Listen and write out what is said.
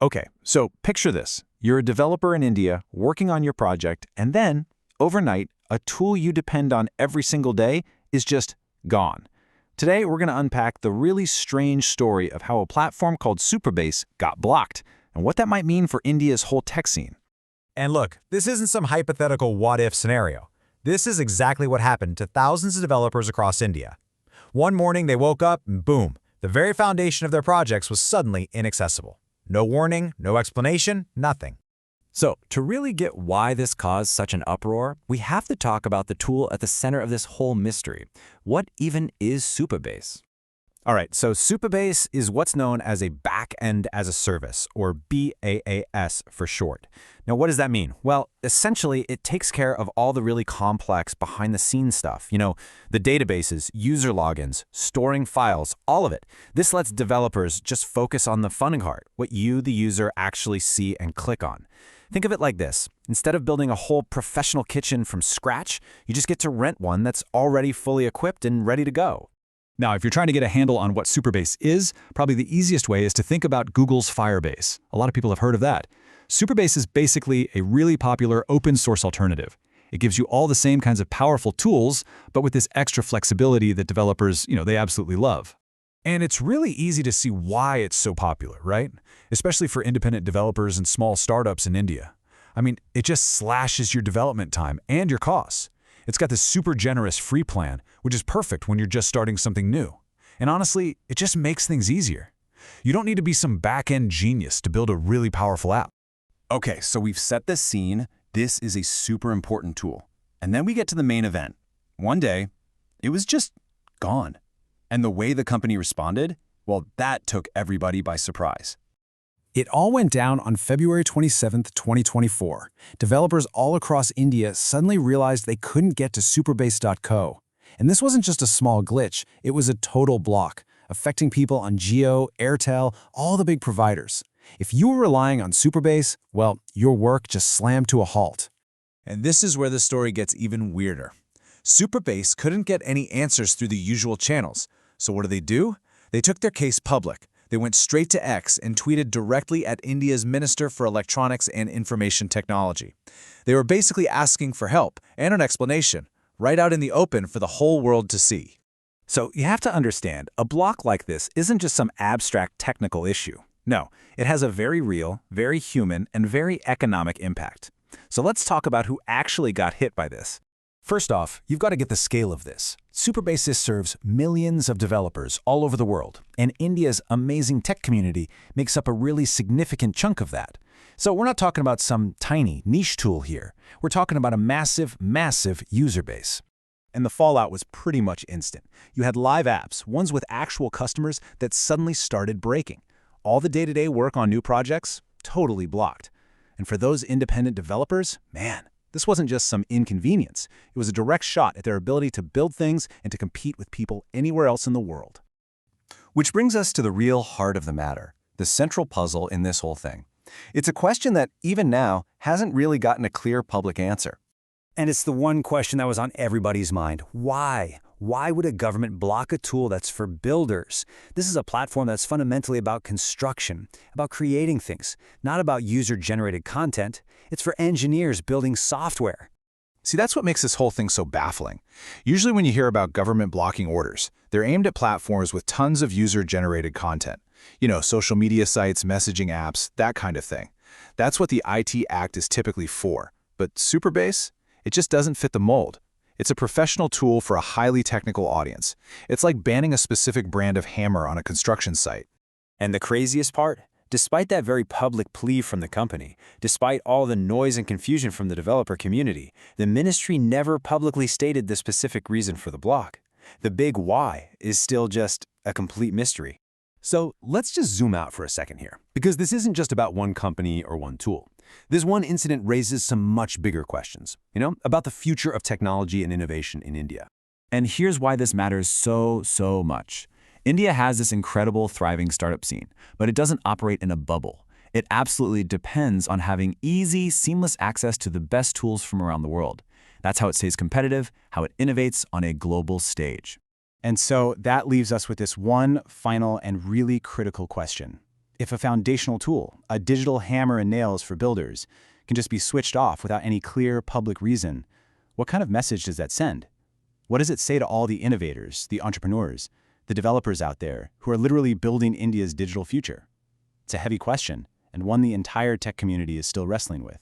Okay, so picture this. You're a developer in India working on your project, and then, overnight, a tool you depend on every single day is just gone. Today, we're going to unpack the really strange story of how a platform called Supabase got blocked, and what that might mean for India's whole tech scene. And look, this isn't some hypothetical what-if scenario. This is exactly what happened to thousands of developers across India. One morning, they woke up and boom, the very foundation of their projects was suddenly inaccessible. No warning, no explanation, nothing. So, to really get why this caused such an uproar, we have to talk about the tool at the center of this whole mystery. What even is Supabase? All right, so Supabase is what's known as a backend as a service, or BaaS for short. Now, what does that mean? Well, essentially, it takes care of all the really complex behind-the-scenes stuff. You know, the databases, user logins, storing files, all of it. This lets developers just focus on the fun part, what you, the user, actually see and click on. Think of it like this. Instead of building a whole professional kitchen from scratch, you just get to rent one that's already fully equipped and ready to go. Now, if you're trying to get a handle on what Supabase is, probably the easiest way is to think about Google's Firebase. A lot of people have heard of that. Supabase is basically a really popular open-source alternative. It gives you all the same kinds of powerful tools, but with this extra flexibility that developers, they absolutely love. And it's really easy to see why it's so popular, right? Especially for independent developers and small startups in India. I mean, it just slashes your development time and your costs. It's got this super generous free plan, which is perfect when you're just starting something new. And honestly, it just makes things easier. You don't need to be some back-end genius to build a really powerful app. Okay, so we've set the scene. This is a super important tool. And then we get to the main event. One day, it was just gone. And the way the company responded, well, that took everybody by surprise. It all went down on February 27, 2024. Developers all across India suddenly realized they couldn't get to Supabase.co. And this wasn't just a small glitch, it was a total block, affecting people on Jio, Airtel, all the big providers. If you were relying on Supabase, well, your work just slammed to a halt. And this is where the story gets even weirder. Supabase couldn't get any answers through the usual channels. So what do? They took their case public. They went straight to X and tweeted directly at India's Minister for Electronics and Information Technology. They were basically asking for help and an explanation, right out in the open for the whole world to see. So you have to understand, a block like this isn't just some abstract technical issue. No, it has a very real, very human, and very economic impact. So let's talk about who actually got hit by this. First off, you've got to get the scale of this. Supabase serves millions of developers all over the world, and India's amazing tech community makes up a really significant chunk of that. So we're not talking about some tiny niche tool here. We're talking about a massive, massive user base. And the fallout was pretty much instant. You had live apps, ones with actual customers, that suddenly started breaking. All the day-to-day work on new projects, totally blocked. And for those independent developers, man, this wasn't just some inconvenience. It was a direct shot at their ability to build things and to compete with people anywhere else in the world. Which brings us to the real heart of the matter, the central puzzle in this whole thing. It's a question that, even now, hasn't really gotten a clear public answer. And it's the one question that was on everybody's mind. Why? Why would a government block a tool that's for builders? This is a platform that's fundamentally about construction, about creating things, not about user-generated content. It's for engineers building software. See, that's what makes this whole thing so baffling. Usually when you hear about government blocking orders, they're aimed at platforms with tons of user-generated content. Social media sites, messaging apps, that kind of thing. That's what the IT Act is typically for. But Supabase? It just doesn't fit the mold. It's a professional tool for a highly technical audience. It's like banning a specific brand of hammer on a construction site. And the craziest part? Despite that very public plea from the company, despite all the noise and confusion from the developer community, the ministry never publicly stated the specific reason for the block. The big why is still just a complete mystery. So let's just zoom out for a second here, because this isn't just about one company or one tool. This one incident raises some much bigger questions, about the future of technology and innovation in India. And here's why this matters so much. India has this incredible, thriving startup scene, but it doesn't operate in a bubble. It absolutely depends on having easy, seamless access to the best tools from around the world. That's how it stays competitive, how it innovates on a global stage. And so that leaves us with this one final and really critical question. If a foundational tool, a digital hammer and nails for builders, can just be switched off without any clear public reason, what kind of message does that send? What does it say to all the innovators, the entrepreneurs, the developers out there who are literally building India's digital future? It's a heavy question, and one the entire tech community is still wrestling with.